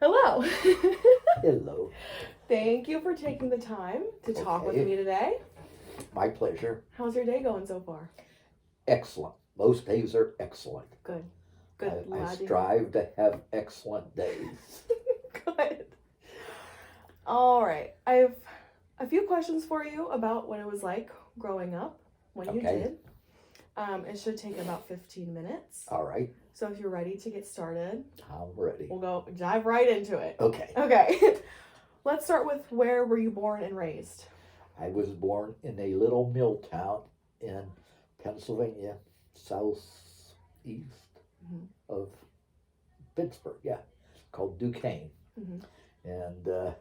Hello. Hello. Thank you for taking the time to talk with Okay. me today. My pleasure. How's your day going so far? Excellent. Most days are excellent. Good. Good. I Glad to hear. strive to have excellent days. Good. All right. I have a few questions for you about what it was like growing up when you Okay. did. It should take about 15 minutes. All right. So if you're ready to get started, I'm ready. we'll go dive right into it. Okay. Okay. Let's start with where were you born and raised? I was born in a little mill town in Pennsylvania, southeast Mhm. of Pittsburgh. Yeah. Called Duquesne. Mhm. And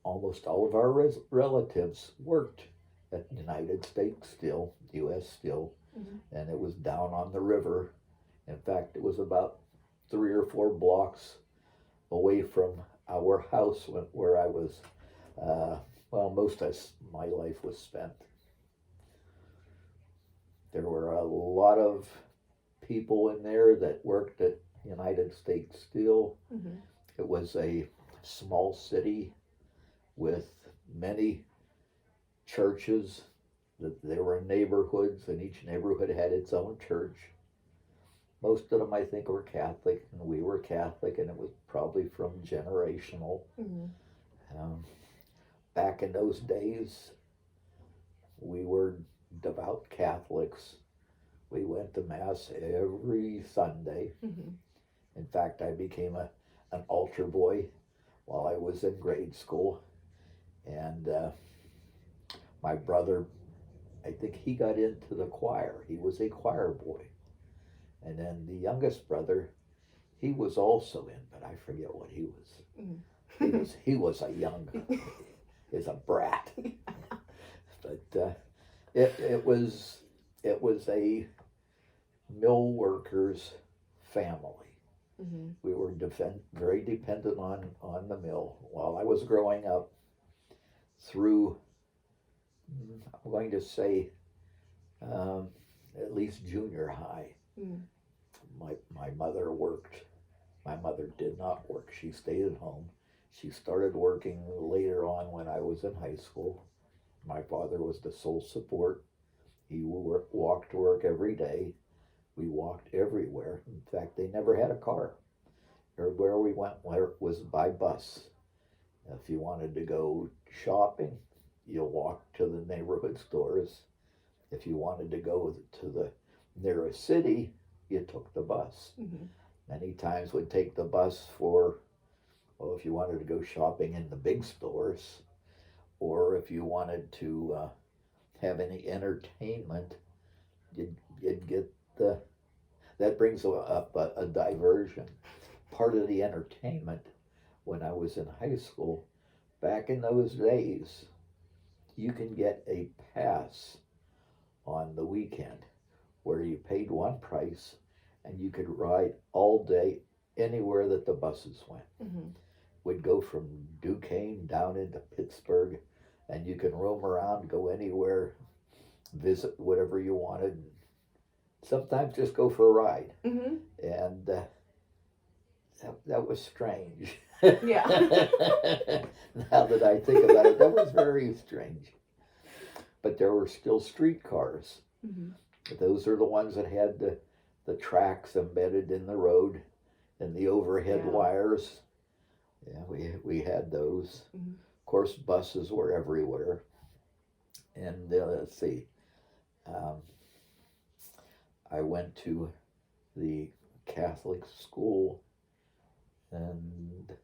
almost all of our relatives worked at United States Steel, U.S. Steel, Mhm. and it was down on the river. In fact, it was about 3 or 4 blocks away from our house where I was, most of my life was spent. There were a lot of people in there that worked at United States Steel. Mhm. It was a small city with many churches. There were neighborhoods, and each neighborhood had its own church. Most of them, I think, were Catholic, and we were Catholic, and it was probably from generational. Mhm. Um, Back in those days, we were devout Catholics. We went to Mass every Sunday. Mhm. In fact, I became an altar boy while I was in grade school. And my brother, I think he got into the choir. He was a choir boy. And then the youngest brother, he was also in, but I forget what he was. Mhm. He was a young, is a brat. But it was a mill workers family. Mhm. We were very dependent on the mill. While I was growing up, through, I'm going to say, at least junior high, Mhm. my mother worked. My mother did not work. She stayed at home. She started working later on when I was in high school. My father was the sole support. He walked to work every day. We walked everywhere. In fact, they never had a car. Everywhere we went was by bus. If you wanted to go shopping, you walked to the neighborhood stores. If you wanted to go to the nearest city, you took the bus. Mhm. Many times we'd take the bus for, well, if you wanted to go shopping in the big stores, or if you wanted to have any entertainment, you'd get the, that brings up a diversion. Part of the entertainment when I was in high school, back in those days, you can get a pass on the weekend where you paid one price and you could ride all day anywhere that the buses went. Mhm. We'd go from Duquesne down into Pittsburgh, and you can roam around, go anywhere, visit whatever you wanted. Sometimes just go for a ride. Mhm. And that was strange. Yeah. Now that I think about it, that was very strange. But there were still streetcars. Mhm. Those are the ones that had the tracks embedded in the road and the overhead Yeah. wires. Yeah, we had those. Mhm. Of course, buses were everywhere. And let's see, um, I went to the Catholic school, and I'm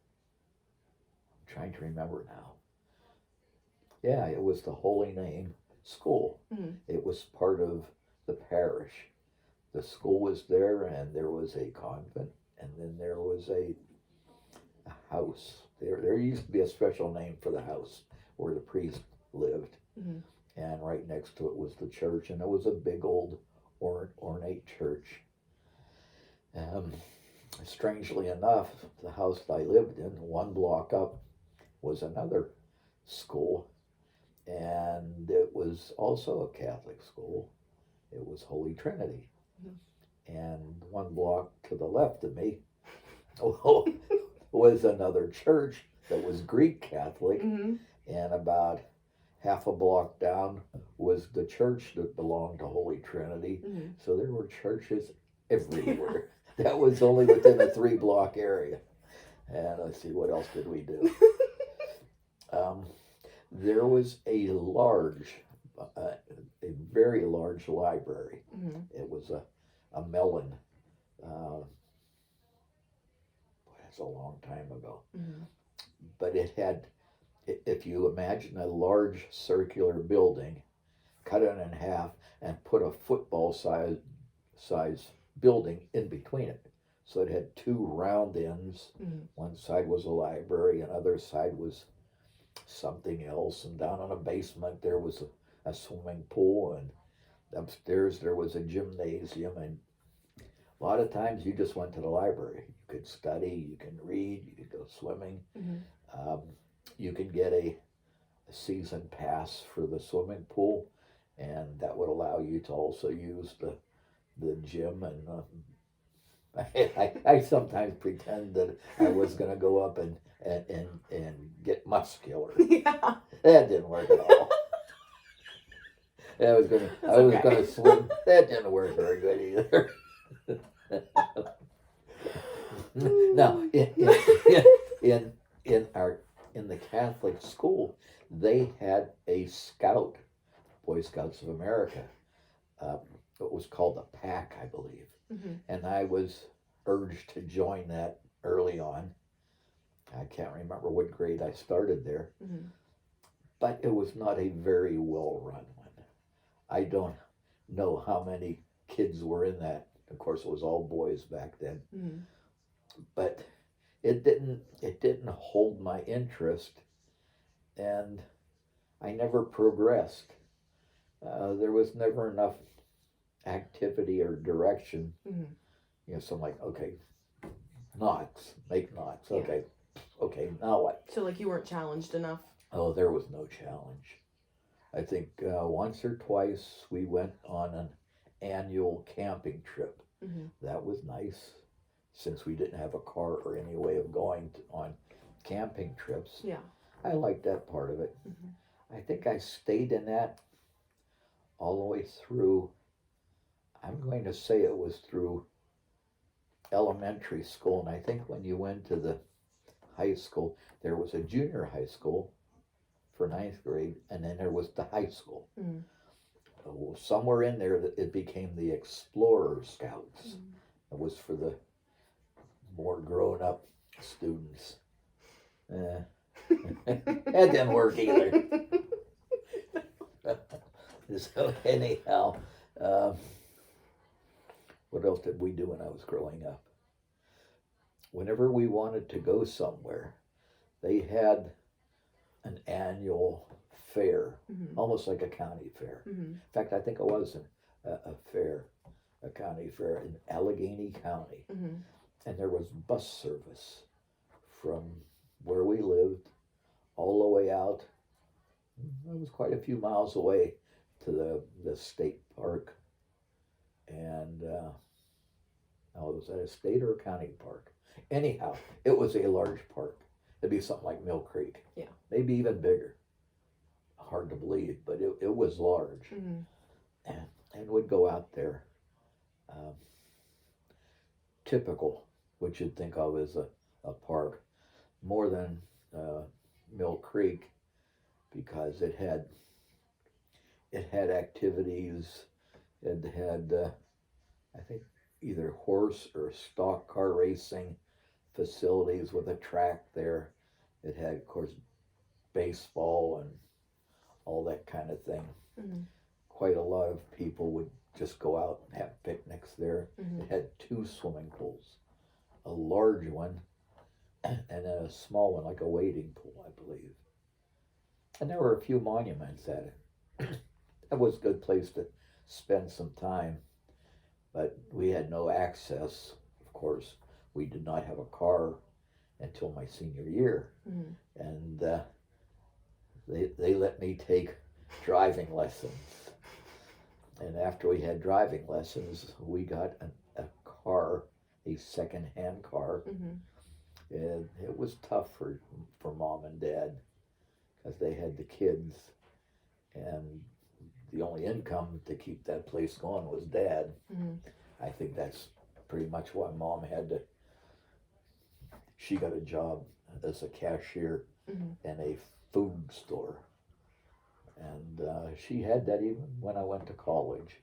trying to remember now. Yeah, it was the Holy Name School. Mhm. It was part of the parish. The school was there, and there was a convent, and then there was a house. There used to be a special name for the house where the priest lived, Mhm. and right next to it was the church, and it was a big old ornate church. Um, Strangely enough, the house that I lived in, one block up, was another school, and it was also a Catholic school. It was Holy Trinity. Mhm. And one block to the left of me was another church that was Greek Catholic, Mm-hmm. and about half a block down was the church that belonged to Holy Trinity. Mm-hmm. So there were churches everywhere. That was only within a 3 block area. And let's see, what else did we do? There was a very large library. Mm-hmm. It was a Mellon. That's a long time ago. Mm-hmm. But it had, if you imagine a large circular building, cut it in half and put a football size building in between it. So it had 2 round ends. Mm-hmm. One side was a library, and other side was something else. And down in the basement there was a swimming pool, and upstairs there was a gymnasium. And a lot of times you just went to the library. You could study, you can read, you could go swimming. Mm-hmm. You could get a season pass for the swimming pool, and that would allow you to also use the gym. And I sometimes pretend that I was going to go up and get muscular. Yeah. That didn't work at all. I was okay. gonna swim. That didn't work very good either. Now, in the Catholic school, they had a scout, Boy Scouts of America. It was called a pack, I believe, Mm-hmm. and I was urged to join that early on. I can't remember what grade I started there, Mm-hmm. but it was not a very well run one. I don't know how many kids were in that. Of course, it was all boys back then, Mm-hmm. but it didn't hold my interest, and I never progressed. There was never enough activity or direction. Mm-hmm. You know, so I'm like, okay, knots, make knots. Yeah. Okay, now what? So like you weren't challenged enough. Oh, there was no challenge. I think once or twice we went on an annual camping trip. Mm-hmm. That was nice, since we didn't have a car or any way of going on camping trips. Yeah. I liked that part of it. Mm-hmm. I think I stayed in that all the way through. I'm going to say it was through elementary school, and I think when you went to the high school, there was a junior high school for 9th grade, and then there was the high school. Mm-hmm. Somewhere in there, it became the Explorer Scouts. Mm-hmm. It was for the more grown-up students. That didn't work either. So anyhow, what else did we do when I was growing up? Whenever we wanted to go somewhere, they had an annual fair, Mm-hmm. almost like a county fair. Mm-hmm. In fact, I think it was a fair, a county fair in Allegheny County. Mm-hmm. And there was bus service from where we lived all the way out. It was quite a few miles away to the state park. And was that a state or a county park? Anyhow, it was a large park. It'd be something like Mill Creek. Yeah. Maybe even bigger. Hard to believe, but it was large. Mm-hmm. And we'd go out there. Typical, what you'd think of as a park, more than Mill Creek, because it had activities. It had, I think, either horse or stock car racing facilities with a track there. It had, of course, baseball and all that kind of thing. Mm-hmm. Quite a lot of people would just go out and have picnics there. Mm-hmm. It had 2 swimming pools, a large one and then a small one, like a wading pool, I believe. And there were a few monuments at it. That was a good place to spend some time, but we had no access. Of course, we did not have a car until my senior year. Mm-hmm. And they let me take driving lessons. And after we had driving lessons, we got a car, a second-hand car, Mm-hmm. And it was tough for mom and dad because they had the kids, and the only income to keep that place going was dad. Mm-hmm. I think that's pretty much why mom had to. She got a job as a cashier Mm-hmm. in a food store, and she had that even when I went to college.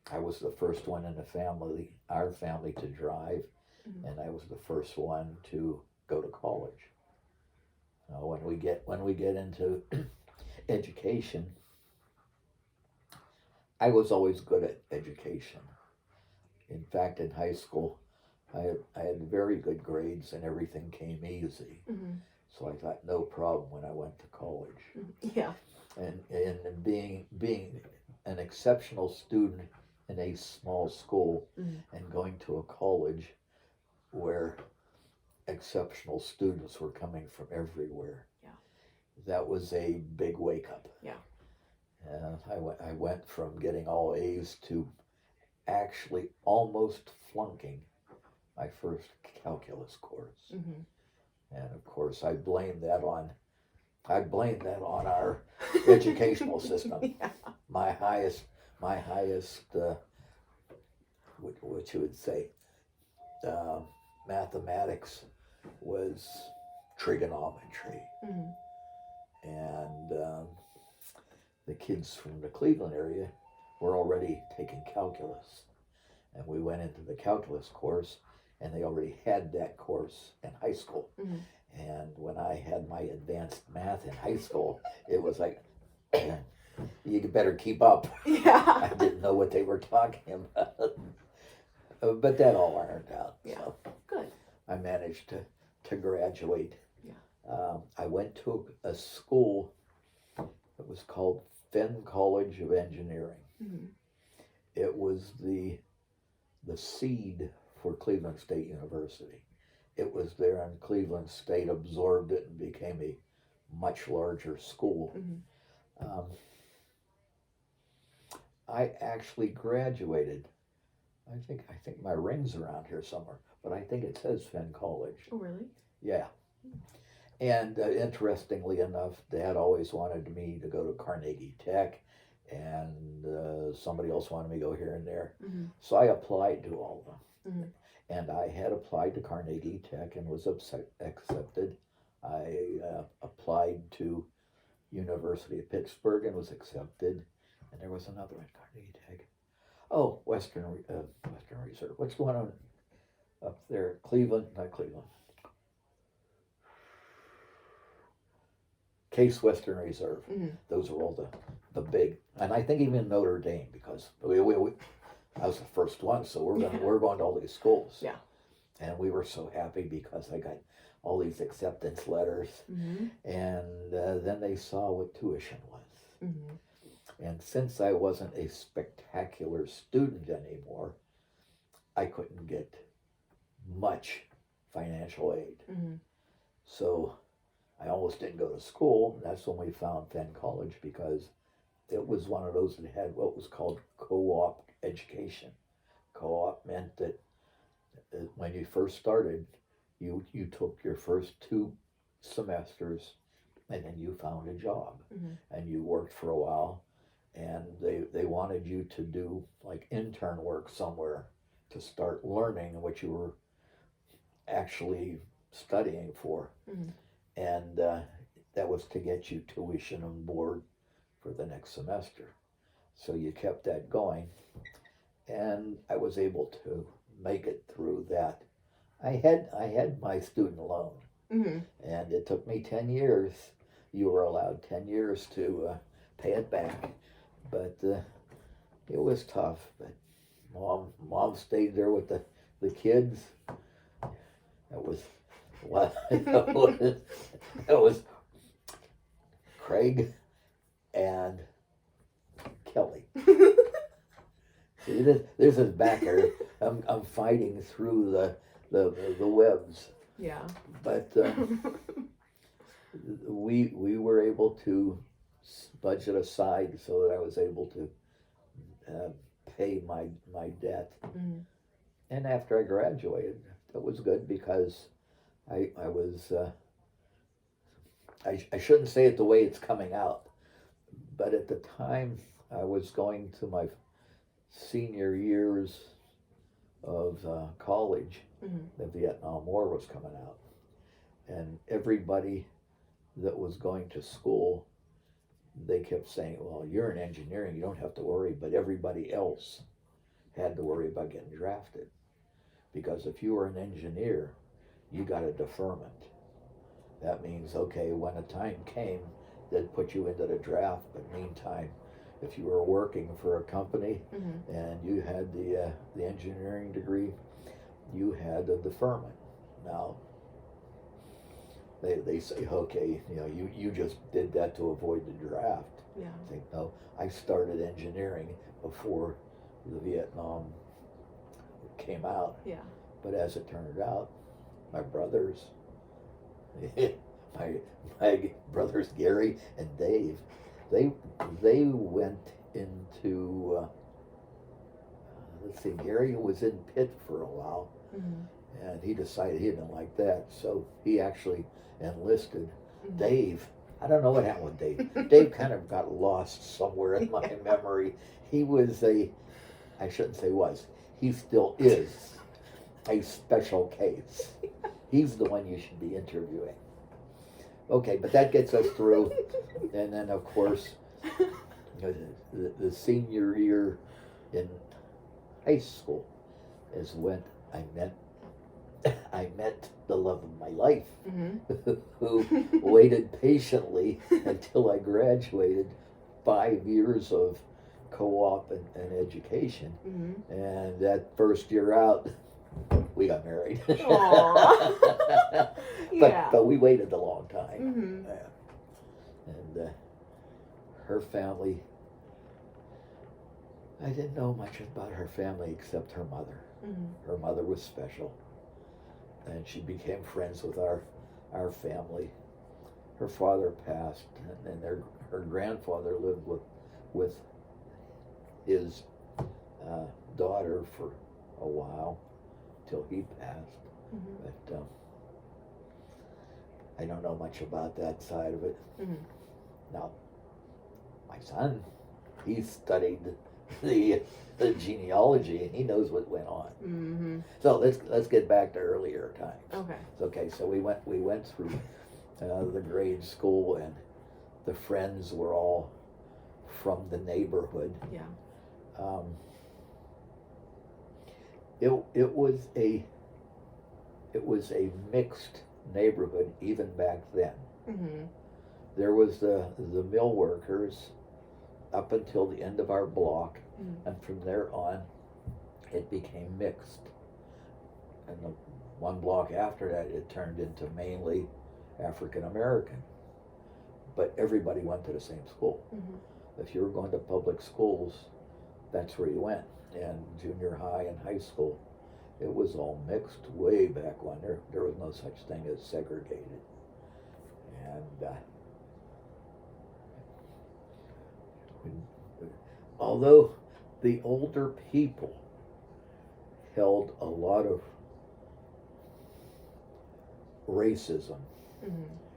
I was the first one in the family, our family, to drive, Mm-hmm. and I was the first one to go to college. When we get into education, I was always good at education. In fact, in high school, I had very good grades and everything came easy. Mm-hmm. So I thought no problem when I went to college. Yeah. And being an exceptional student in a small school Mm-hmm. and going to a college where exceptional students were coming from everywhere. Yeah. That was a big wake up. Yeah. I went from getting all A's to actually almost flunking my first calculus course. Mm-hmm. And of course I blame that on our educational system. Yeah. My highest what you would say, mathematics was trigonometry. Mm-hmm. And the kids from the Cleveland area were already taking calculus. And we went into the calculus course, and they already had that course in high school. Mm-hmm. And when I had my advanced math in high school, it was like, you better keep up. Yeah. I didn't know what they were talking about. But that all ironed out. Yeah. So Good. I managed to graduate. Yeah. I went to a school that was called Fenn College of Engineering. Mm-hmm. It was the seed for Cleveland State University. It was there, and Cleveland State absorbed it and became a much larger school. Mm-hmm. I actually graduated. I think my ring's around here somewhere, but I think it says Fenn College. Oh, really? Yeah. And interestingly enough, Dad always wanted me to go to Carnegie Tech, and somebody else wanted me to go here and there. Mm-hmm. So I applied to all of them. Mm-hmm. And I had applied to Carnegie Tech and was accepted. I applied to University of Pittsburgh and was accepted. And there was another one, Carnegie Tech. Oh, Western Reserve. What's going on up there? Cleveland, not Cleveland. Case Western Reserve. Mm-hmm. Those are all the big, and I think even Notre Dame, because I was the first one, so we're going to all these schools. Yeah. And we were so happy because I got all these acceptance letters, Mm-hmm. and then they saw what tuition was. Mm-hmm. And since I wasn't a spectacular student anymore, I couldn't get much financial aid. Mm-hmm. So I almost didn't go to school. That's when we found Fenn College, because it was one of those that had what was called co-op education. Co-op meant that when you first started, you took your first 2 semesters and then you found a job. Mm-hmm. And you worked for a while, and they wanted you to do like intern work somewhere to start learning what you were actually studying for. Mm-hmm. And that was to get you tuition and board for the next semester. So you kept that going, and I was able to make it through that. I had my student loan, Mm-hmm. and it took me 10 years. You were allowed 10 years to pay it back, but it was tough. But mom stayed there with the kids. That was what that was Craig and Kelly. See, this is back here. I'm fighting through the webs, Yeah. but we were able to budget aside so that I was able to pay my debt. Mm-hmm. And after I graduated, it was good because I was, I shouldn't say it the way it's coming out, but at the time I was going to my senior years of college, the Vietnam War was coming out. And everybody that was going to school, they kept saying, well, you're in engineering, you don't have to worry, but everybody else had to worry about getting drafted. Because if you were an engineer, you got a deferment. That means, okay, when a time came, they'd put you into the draft, but meantime, if you were working for a company and you had the engineering degree, you had a deferment. Now, they say, okay, you just did that to avoid the draft. Yeah. I think, no, I started engineering before the Vietnam came out. Yeah. But as it turned out, my brothers, my brothers Gary and Dave, they went into let's see, Gary was in Pitt for a while, and he decided he didn't like that, so he actually enlisted. Dave, I don't know what happened with Dave. Dave kind of got lost somewhere in my memory. He was I shouldn't say was, he still is a special case. He's the one you should be interviewing. Okay, but that gets us through. And then, of course, the senior year in high school is when I met the love of my life, who waited patiently until I graduated 5 years of co-op and education. And that first year out, we got married. Aww. Yeah. But we waited a long time. And her family, I didn't know much about her family except her mother. Her mother was special, and she became friends with our family. Her father passed, and her grandfather lived with his daughter for a while till he passed. But I don't know much about that side of it. Now, my son, he studied the genealogy, and he knows what went on. So let's get back to earlier times. Okay. So we went through the grade school, and the friends were all from the neighborhood. Yeah. It was a mixed neighborhood even back then. There was the mill workers up until the end of our block, and from there on it became mixed. And the one block after that, it turned into mainly African American. But everybody went to the same school. If you were going to public schools, that's where you went. And junior high and high school, it was all mixed way back when. There was no such thing as segregated. And although the older people held a lot of racism,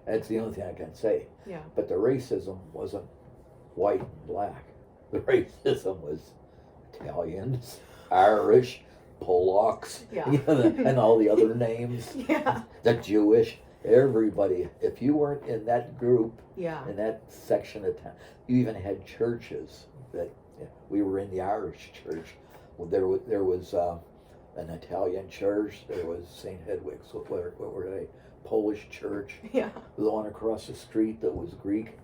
that's the only thing I can say. Yeah. But the racism wasn't white and black. The racism was Italians, Irish, Polacks, Yeah. And all the other names. Yeah. The Jewish, everybody. If you weren't in that group, Yeah. in that section of town, you even had churches that we were in the Irish church. Well, there was an Italian church. There was St. Hedwig's. What were they? Polish church. Yeah. The one across the street that was Greek.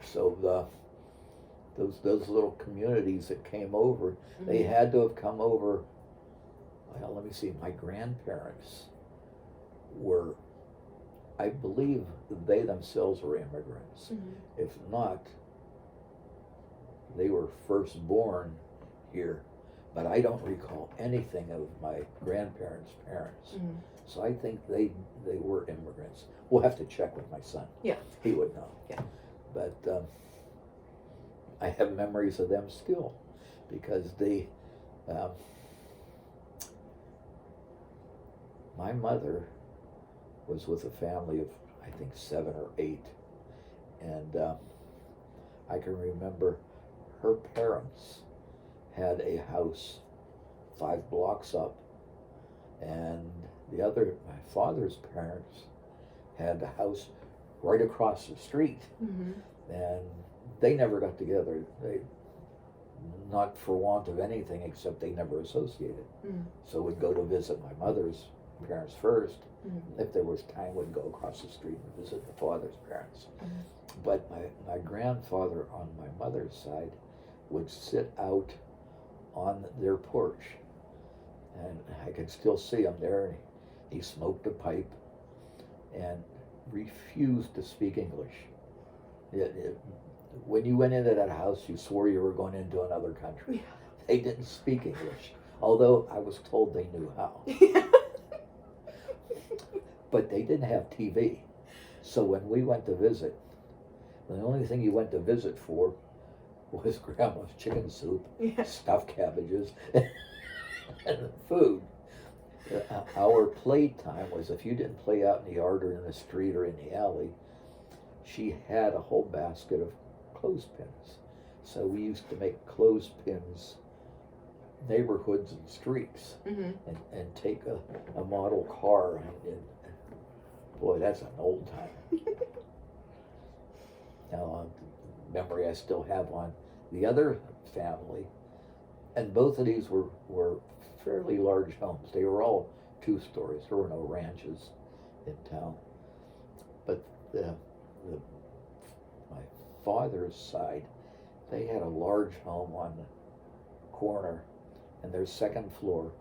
So those little communities that came over, they had to have come over. Well, let me see. My grandparents were, I believe, they themselves were immigrants. If not, they were first born here. But I don't recall anything of my grandparents' parents. So I think they were immigrants. We'll have to check with my son. Yeah. He would know. Yeah. But I have memories of them still, because my mother was with a family of, I think, 7 or 8. And I can remember her parents had a house 5 blocks up, and my father's parents had a house right across the street. Mm-hmm. And they never got together. Not for want of anything, except they never associated. Mm. So we'd go to visit my mother's parents first. Mm-hmm. If there was time, we'd go across the street and visit the father's parents. Mm-hmm. But my grandfather on my mother's side would sit out on their porch, and I could still see him there. And he smoked a pipe and refused to speak English. When you went into that house, you swore you were going into another country. Yeah. They didn't speak English, although I was told they knew how. But they didn't have TV. So when we went to visit, the only thing you went to visit for was grandma's chicken soup, Yeah. stuffed cabbages, and food. Our playtime was, if you didn't play out in the yard or in the street or in the alley, she had a whole basket of clothespins. So we used to make clothespins, neighborhoods and streets, Mm-hmm. and take a model car and boy, that's an old time. Now, memory I still have on the other family, and both of these were fairly large homes. They were all 2 stories. There were no ranches in town. But my father's side, they had a large home on the corner, and their second floor,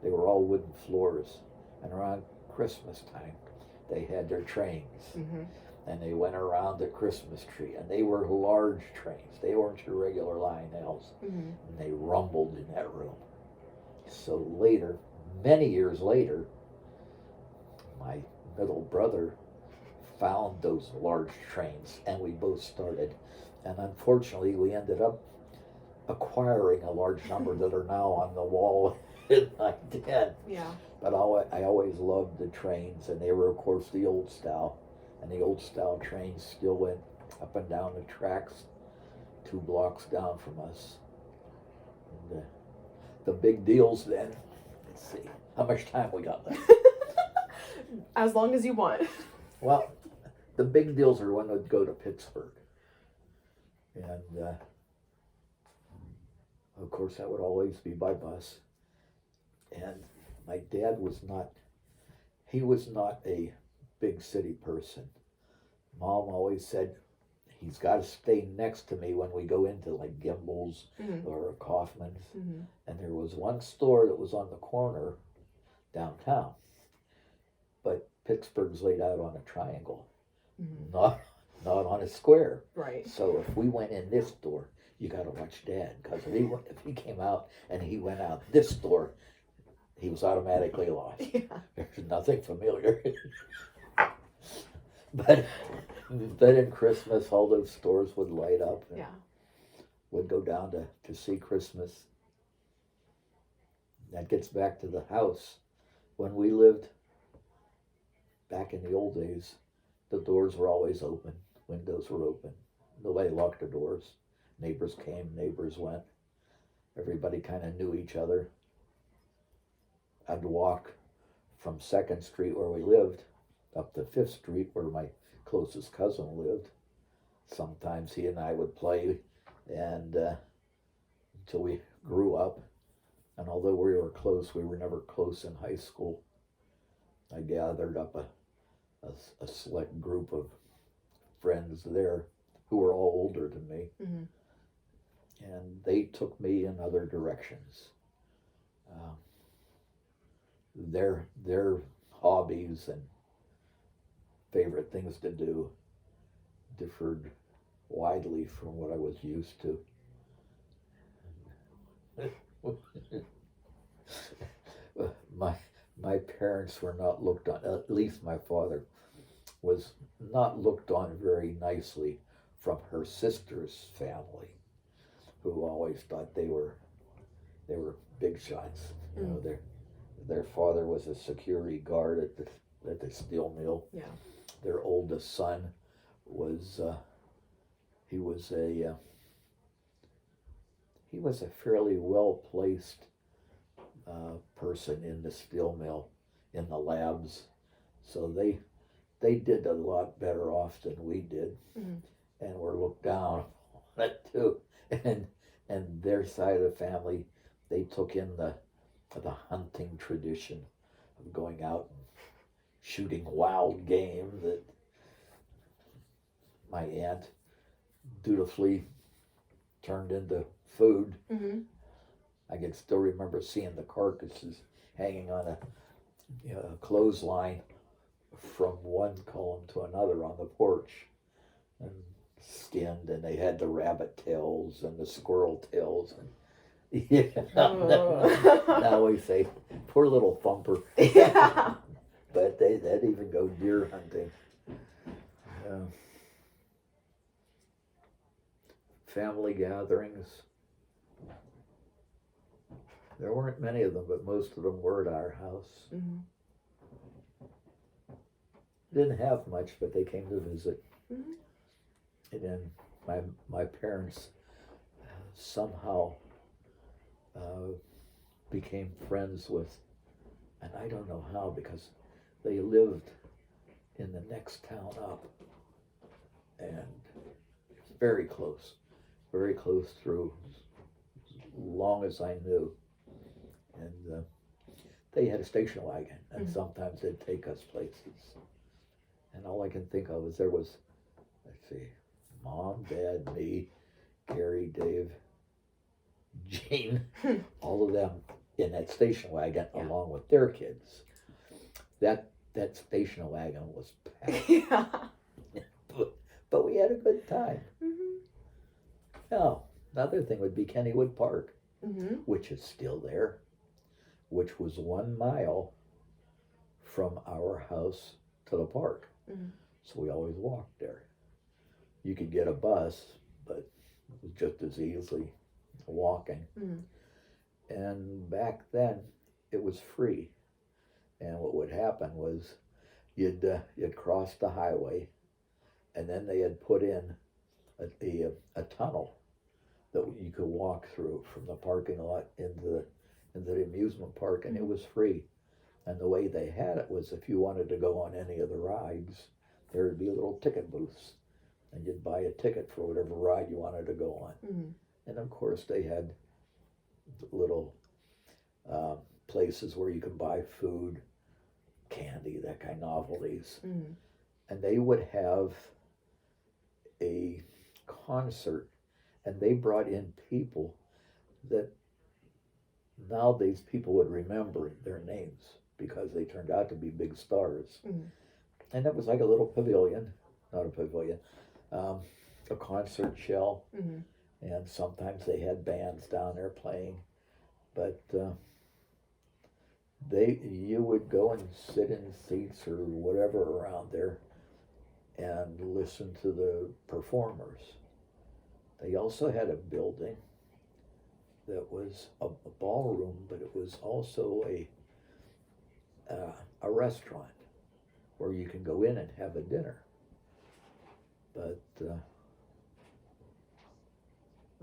they were all wooden floors. And around Christmas time, they had their trains. Mm-hmm. And they went around the Christmas tree, and they were large trains. They weren't your regular Lionels, Mm-hmm. and they rumbled in that room. So later, many years later, my middle brother found those large trains, and we both started. And unfortunately, we ended up acquiring a large number that are now on the wall in my den. Yeah. But I always loved the trains, and they were, of course, the old style. And the old style trains still went up and down the tracks 2 blocks down from us. And the big deals then, let's see, how much time we got left? As long as you want. Well, the big deals are when we'd go to Pittsburgh. And of course, that would always be by bus. And my dad was not a big city person. Mom always said he's got to stay next to me when we go into like Gimbel's Mm-hmm. or Kaufman's. Mm-hmm. And there was one store that was on the corner downtown, but Pittsburgh's laid out on a triangle, Mm-hmm. not on a square. Right. So if we went in this door, you got to watch Dad, because if he came out and he went out this door, he was automatically lost. Yeah. There's nothing familiar. But then in Christmas, all those stores would light up. And Yeah. would go down to see Christmas. That gets back to the house. When we lived back in the old days, the doors were always open. Windows were open. Nobody locked the doors. Neighbors came, neighbors went. Everybody kind of knew each other. I'd walk from 2nd Street where we lived up to 5th Street where my closest cousin lived. Sometimes he and I would play and until we grew up. And although we were close, we were never close in high school. I gathered up a select group of friends there who were all older than me. Mm-hmm. And they took me in other directions. Their hobbies and favorite things to do differed widely from what I was used to. My parents were not looked on, at least my father was not looked on very nicely from her sister's family, who always thought they were big shots. You know, their father was a security guard at the at the steel mill. Yeah. Their oldest son was he was a fairly well placed person in the steel mill, in the labs, so they did a lot better off than we did, and were looked down on it too. And their side of the family, they took in the hunting tradition of going out and shooting wild game that my aunt dutifully turned into food. I can still remember seeing the carcasses hanging on a clothesline from one column to another on the porch, and skinned, and they had the rabbit tails and the squirrel tails, and yeah. Now we say, poor little Thumper. Yeah. But they'd even go deer hunting. Family gatherings. There weren't many of them, but most of them were at our house. Didn't have much, but they came to visit. And then my parents somehow became friends with, and I don't know how, because they lived in the next town up, and very close through as long as I knew. And they had a station wagon, and sometimes they'd take us places. And all I can think of is there was, let's see, Mom, Dad, me, Gary, Dave, Gene, all of them in that station wagon, along with their kids. That station wagon was packed. Yeah. But we had a good time. Now, another thing would be Kennywood Park, which is still there, which was 1 mile from our house to the park. So we always walked there. You could get a bus, but it was just as easily walking. And back then, it was free. And what would happen was you'd cross the highway, and then they had put in a tunnel that you could walk through from the parking lot into the amusement park, and it was free. And the way they had it was, if you wanted to go on any of the rides, there would be little ticket booths, and you'd buy a ticket for whatever ride you wanted to go on. And of course, they had little places where you could buy food, candy, that kind of novelties. And they would have a concert, and they brought in people that nowadays people would remember their names because they turned out to be big stars. And it was like a little pavilion, not a pavilion, a concert shell. And sometimes they had bands down there playing, but you would go and sit in seats or whatever around there and listen to the performers. They also had a building that was a ballroom, but it was also a restaurant where you can go in and have a dinner. But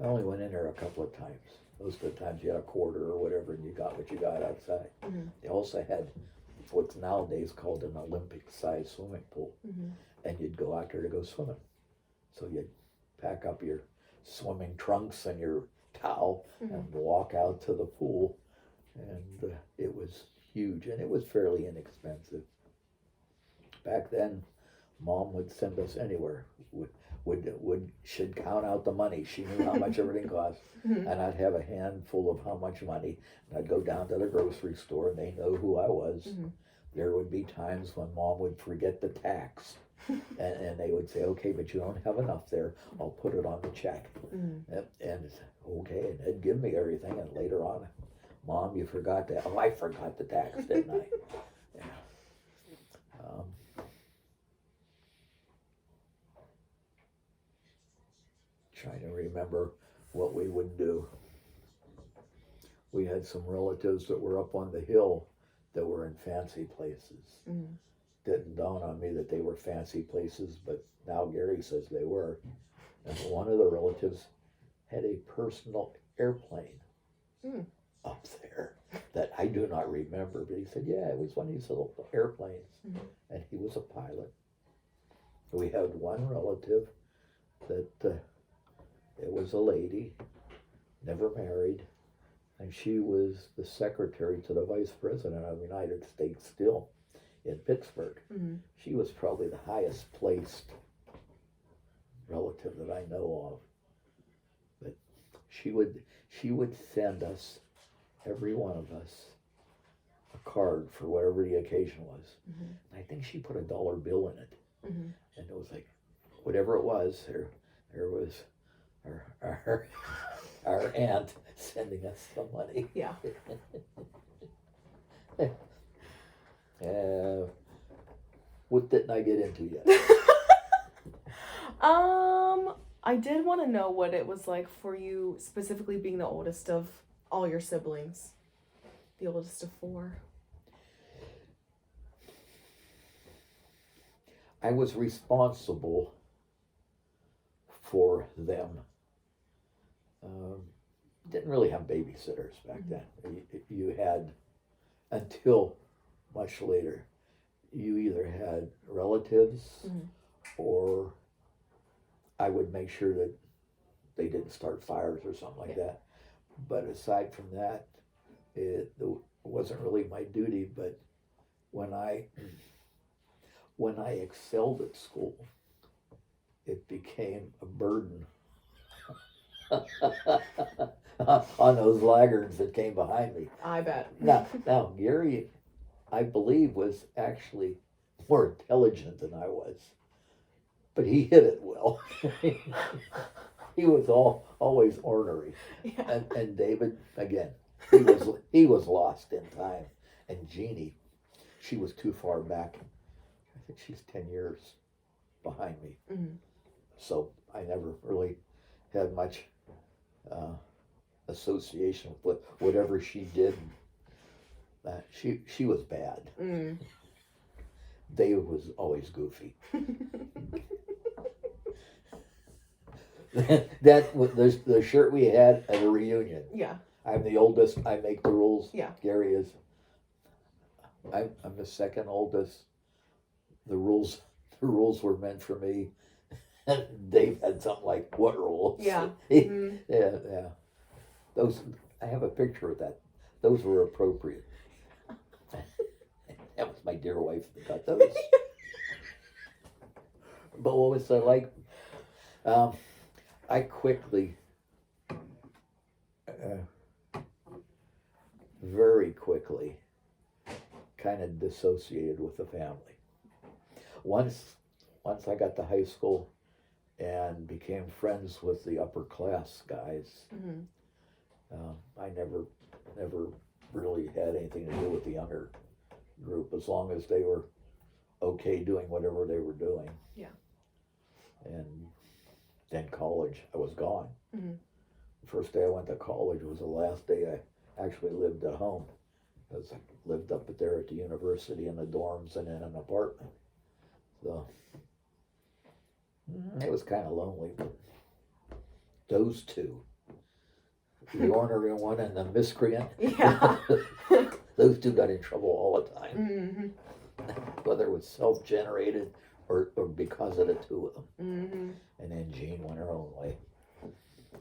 I only went in there a couple of times. Most of the times you had a quarter or whatever, and you got what you got outside. They also had what's nowadays called an Olympic-sized swimming pool, and you'd go out there to go swimming. So you'd pack up your swimming trunks and your towel and walk out to the pool, and it was huge, and it was fairly inexpensive. Back then, Mom would send us anywhere. She'd count out the money. She knew how much everything cost, and I'd have a handful of how much money, and I'd go down to the grocery store, and they know who I was. There would be times when Mom would forget the tax, and they would say, okay, but you don't have enough there, I'll put it on the check. And okay, and they'd give me everything, and later on, Mom, you forgot that. Oh, I forgot the tax, didn't I? Yeah. Trying to remember what we would do. We had some relatives that were up on the hill that were in fancy places. didn't dawn on me that they were fancy places, but now Gary says they were. And one of the relatives had a personal airplane up there that I do not remember, but he said, yeah, it was one of these little airplanes, and he was a pilot. We had one relative that it was a lady, never married, and she was the secretary to the vice president of the United States still in Pittsburgh. She was probably the highest placed relative that I know of. But she would send us, every one of us, a card for whatever the occasion was. I think she put $1 bill in it. And it was like, whatever it was, there was our aunt sending us some money. Yeah. What didn't I get into yet? I did want to know what it was like for you, specifically being the oldest of all your siblings. The oldest of 4. I was responsible for them. Didn't really have babysitters back then. You had, until much later, you either had relatives or I would make sure that they didn't start fires or something like that. But aside from that, it wasn't really my duty. But when I excelled at school, it became a burden on those laggards that came behind me. I bet. Now Gary, I believe, was actually more intelligent than I was, but he hid it well. He was always ornery. Yeah. And David, again, he was lost in time. And Jeannie, she was too far back. I think she's 10 years behind me. So I never really had much association with whatever she did. She was bad. Dave was always goofy. That was the shirt we had at a reunion. Yeah. I'm the oldest. I make the rules. Yeah. Gary is. I'm the second oldest. The rules were meant for me. Dave had something like, what rules? Yeah. Yeah. Those, I have a picture of that. Those were appropriate. That was my dear wife that got those. But what was I like? I quickly, very quickly, kind of dissociated with the family. Once I got to high school and became friends with the upper class guys, I never really had anything to do with the younger group, as long as they were okay doing whatever they were doing. Yeah. And then college, I was gone. Mhm. The first day I went to college was the last day I actually lived at home. Because I lived up there at the university in the dorms and in an apartment. So it was kind of lonely. But those two, the ornery one and the miscreant, Yeah. those two got in trouble all the time. Mm-hmm. Whether it was self-generated or because of the two of them. Mm-hmm. And then Jean went her own way.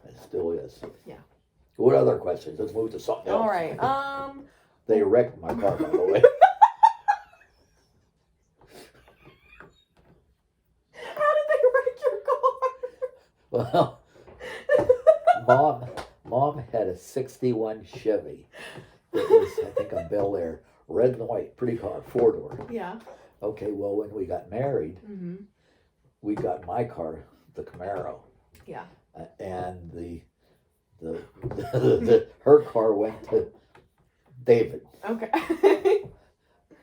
It still is. Yeah. What other questions? Let's move to something else. All right. They wrecked my car, by the way. How did they wreck your car? Well, Mom had a 61 Chevy. It was, I think, a Bel Air, red and white, pretty car, 4-door. Yeah. Okay, well, when we got married, Mm-hmm. we got my car, the Camaro. Yeah. And her car went to David. Okay.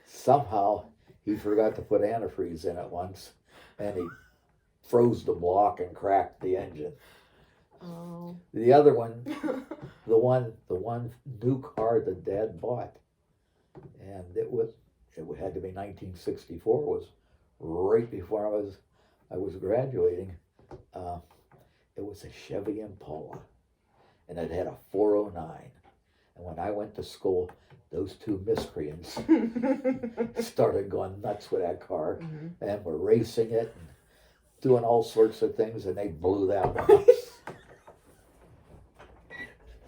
Somehow he forgot to put antifreeze in it once, and he froze the block and cracked the engine. Oh. The other one, the one new car that Dad bought, and it had to be 1964, was right before I was graduating. It was a Chevy Impala, and it had a 409. And when I went to school, those two miscreants started going nuts with that car, and were racing it and doing all sorts of things, and they blew that one up.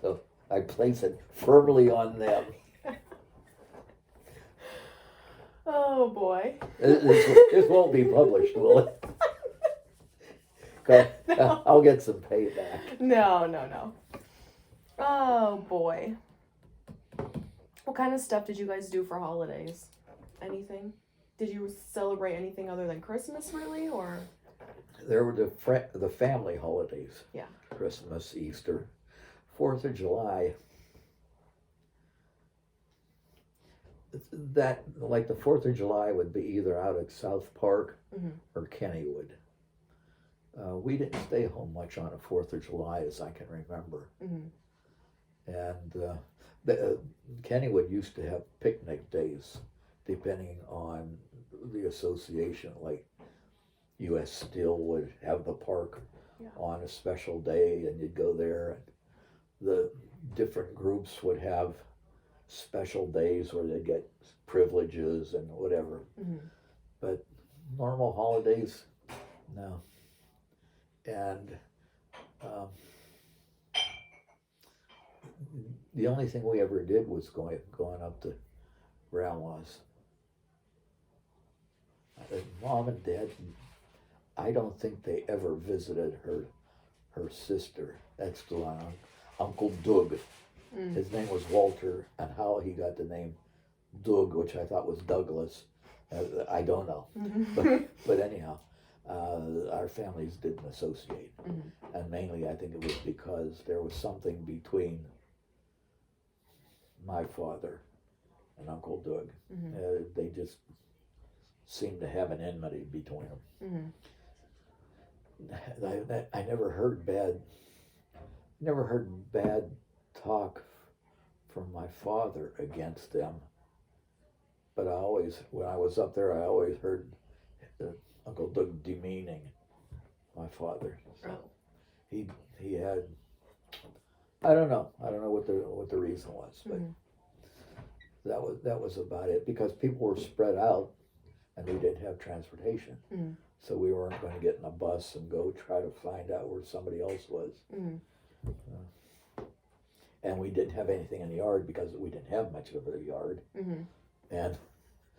So I place it firmly on them. Oh boy. This won't be published, will it? 'Cause No. I'll get some payback. No. Oh boy. What kind of stuff did you guys do for holidays? Anything? Did you celebrate anything other than Christmas, really, or? There were the family holidays. Yeah. Christmas, Easter, 4th of July. That, like the 4th of July would be either out at South Park or Kennywood. We didn't stay home much on the 4th of July, as I can remember. And Kennywood used to have picnic days, depending on the association. Like U.S. Steel would have the park on a special day, and you'd go there. And the different groups would have special days where they'd get privileges and whatever. But normal holidays, no. And the only thing we ever did was going up to grandma's. Mom and Dad, I don't think they ever visited her sister. That's the one, Uncle Doug. His name was Walter, and how he got the name Doug, which I thought was Douglas, I don't know. But anyhow, our families didn't associate. And mainly I think it was because there was something between my father and Uncle Doug. They just seemed to have an enmity between them. I never heard bad talk from my father against them, but when I was up there, I always heard Uncle Doug demeaning my father. So he had, I don't know what the reason was, but that was about it, because people were spread out and we didn't have transportation. So we weren't going to get in a bus and go try to find out where somebody else was. And we didn't have anything in the yard because we didn't have much of a yard. And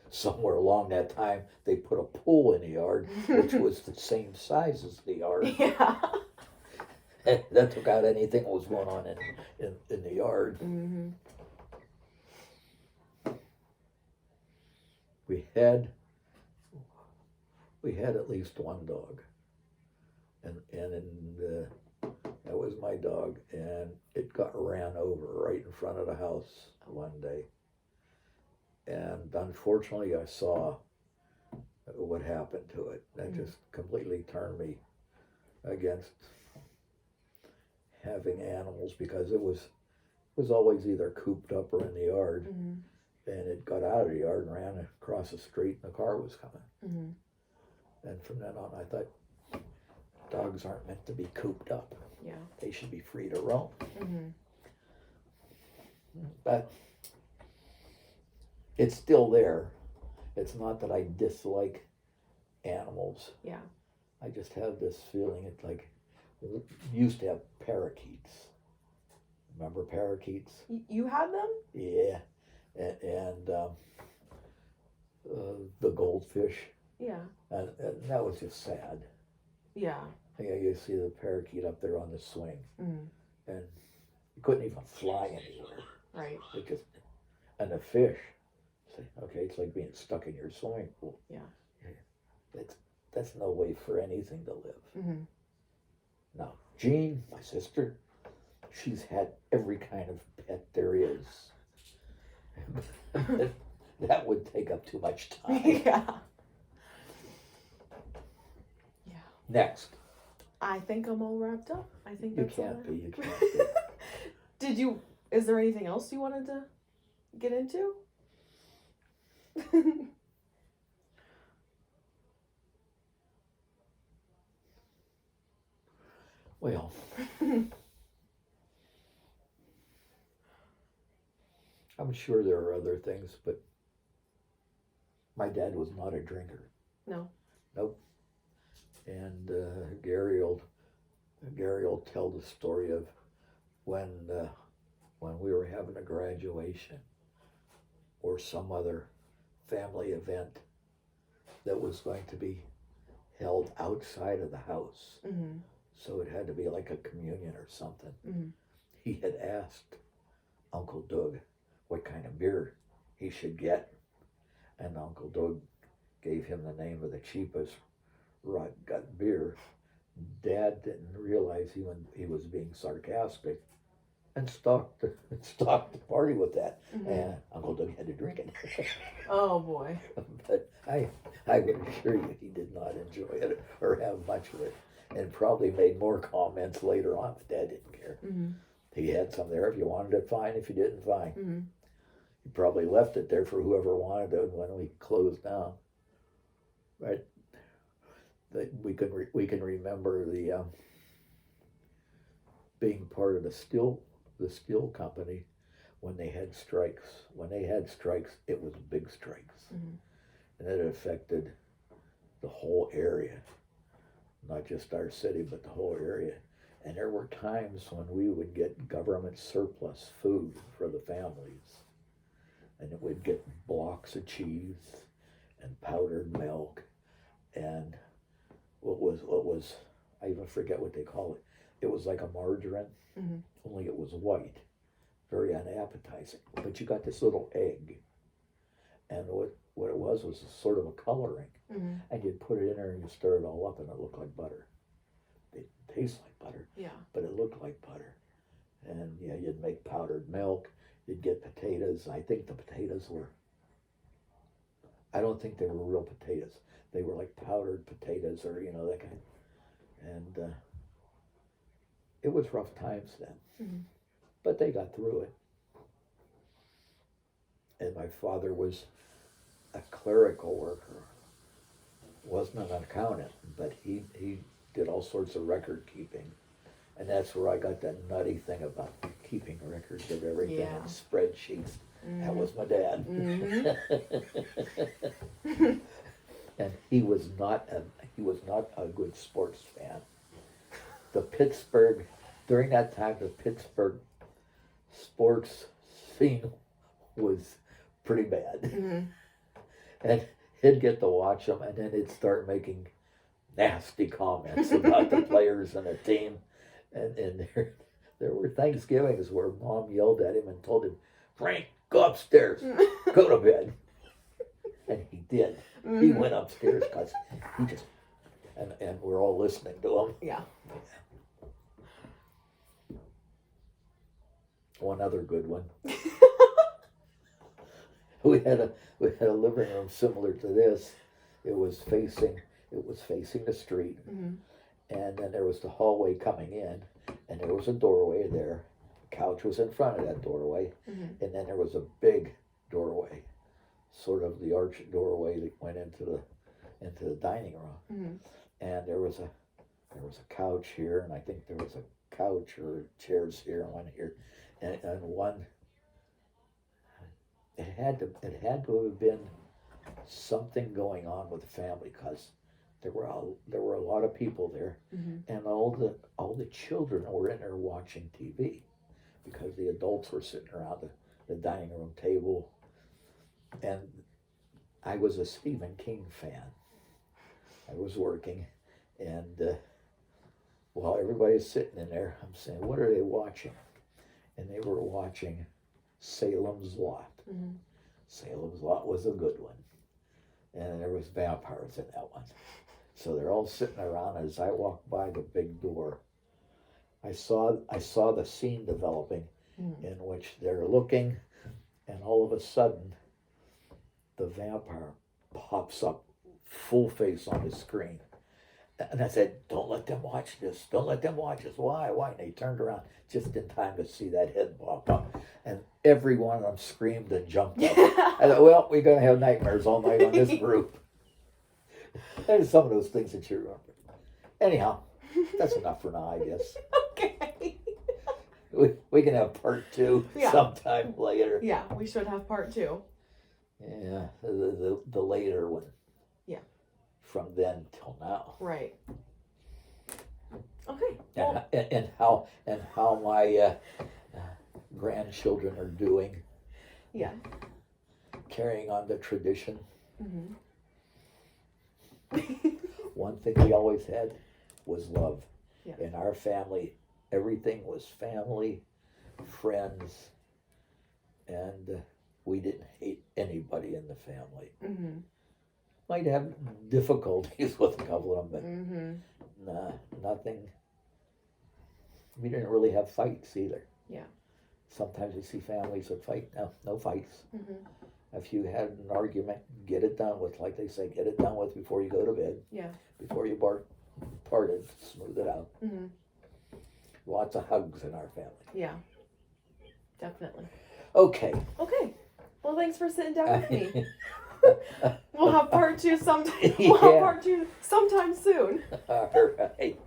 somewhere along that time, they put a pool in the yard, which was the same size as the yard. Yeah. And that took out anything that was going on in the yard. We had at least one dog, and that was my dog, and it got ran over right in front of the house one day. And unfortunately, I saw what happened to it. That just completely turned me against having animals, because it was always either cooped up or in the yard. And it got out of the yard and ran across the street, and the car was coming. And from then on, I thought, dogs aren't meant to be cooped up. Yeah. They should be free to roam. But it's still there. It's not that I dislike animals. Yeah. I just have this feeling. It's like, we used to have parakeets. Remember parakeets? You had them? Yeah. And the goldfish. Yeah. And that was just sad. Yeah. You see the parakeet up there on the swing, and you couldn't even fly anywhere. Right. It just, and the fish, okay, it's like being stuck in your swimming pool. Yeah. That's no way for anything to live. Now, Jean, my sister, she's had every kind of pet there is. That would take up too much time. Yeah. Next. I think I'm all wrapped up. I think You that's all. can't be. You can't be. Is there anything else you wanted to get into? Well, I'm sure there are other things, but my dad was not a drinker. No. Nope. And Gary will tell the story of when we were having a graduation or some other family event that was going to be held outside of the house. Mm-hmm. So it had to be like a communion or something. Mm-hmm. He had asked Uncle Doug what kind of beer he should get. And Uncle Doug gave him the name of the cheapest rot gut beer. Dad didn't realize he was being sarcastic and stalked the party with that. Mm-hmm. And Uncle Doug had to drink it. Oh boy. But I can assure you he did not enjoy it or have much of it. And probably made more comments later on, but Dad didn't care. Mm-hmm. He had some there. If you wanted it, fine. If you didn't, fine. Mm-hmm. He probably left it there for whoever wanted it when we closed down. Right? We can remember the being part of the steel company when they had strikes. When they had strikes, it was big strikes, Mm-hmm. and it affected the whole area, not just our city, but the whole area. And there were times when we would get government surplus food for the families, and it would get blocks of cheese and powdered milk and what was I even forget what they call it. It was like a margarine, Mm-hmm. only it was white, very unappetizing. But you got this little egg, and what it was a sort of a coloring, Mm-hmm. and you'd put it in there and you stir it all up, and it looked like butter. It tastes like butter, Yeah. but it looked like butter. And yeah, you'd make powdered milk. You'd get potatoes. I think the potatoes were. I don't think they were real potatoes. They were like powdered potatoes, or that kind. And it was rough times then, Mm-hmm. but they got through it. And my father was a clerical worker. Wasn't an accountant, but he did all sorts of record keeping, and that's where I got that nutty thing about keeping records of everything Yeah. in spreadsheets. Mm-hmm. That was my dad. Mm-hmm. And he was not a good sports fan. During that time, the Pittsburgh sports scene was pretty bad. Mm-hmm. And he'd get to watch them, and then he'd start making nasty comments about the players and the team. And there were Thanksgivings where Mom yelled at him and told him, "Frank, go upstairs, go to bed." And he did. Mm-hmm. He went upstairs because he just, and we're all listening to him. Yeah. One other good one. We had a living room similar to this. It was facing the street, Mm-hmm. and then there was the hallway coming in, and there was a doorway there. The couch was in front of that doorway, Mm-hmm. and then there was a big doorway, sort of the arched doorway that went into the dining room. Mm-hmm. And there was a couch here, and I think there was a couch or chairs here and one here, and one. It had to have been something going on with the family, because there were a lot of people there, Mm-hmm. and all the children were in there watching TV, because the adults were sitting around the dining room table, and I was a Stephen King fan. I was working, and while everybody's sitting in there, I'm saying, "What are they watching?" And they were watching Salem's Lot. Mm-hmm. Salem's Lot was a good one, and there was vampires in that one. So they're all sitting around. As I walked by the big door, I saw the scene developing, Mm-hmm. in which they're looking, and all of a sudden, the vampire pops up full face on the screen, And I said, don't let them watch this. Don't let them watch this. Why? Why? And they turned around just in time to see that head pop up. And every one of them screamed and jumped up. I thought, well, we're going to have nightmares all night on this group. There's some of those things that you remember. Anyhow, that's enough for now, I guess. Okay. We can have part 2 Yeah. sometime later. Yeah, we should have part 2. Yeah, the later one. Yeah. From then till now. Right. Okay. Well, And how my grandchildren are doing, yeah. carrying on the tradition. Mm-hmm. One thing we always had was love. Yeah. In our family, everything was family, friends, and we didn't hate anybody in the family. Mm-hmm. Might have difficulties with a couple of them, Mm-hmm. but nah, nothing. We didn't really have fights either. Yeah. Sometimes you see families that fight. No fights. Mm-hmm. If you had an argument, get it done with. Like they say, get it done with before you go to bed. Yeah. Before you parted, smooth it out. Mm-hmm. Lots of hugs in our family. Yeah. Definitely. Okay. Okay. Well, thanks for sitting down with me. We'll have part 2 sometime. We'll have Yeah. part 2 sometime soon. All right.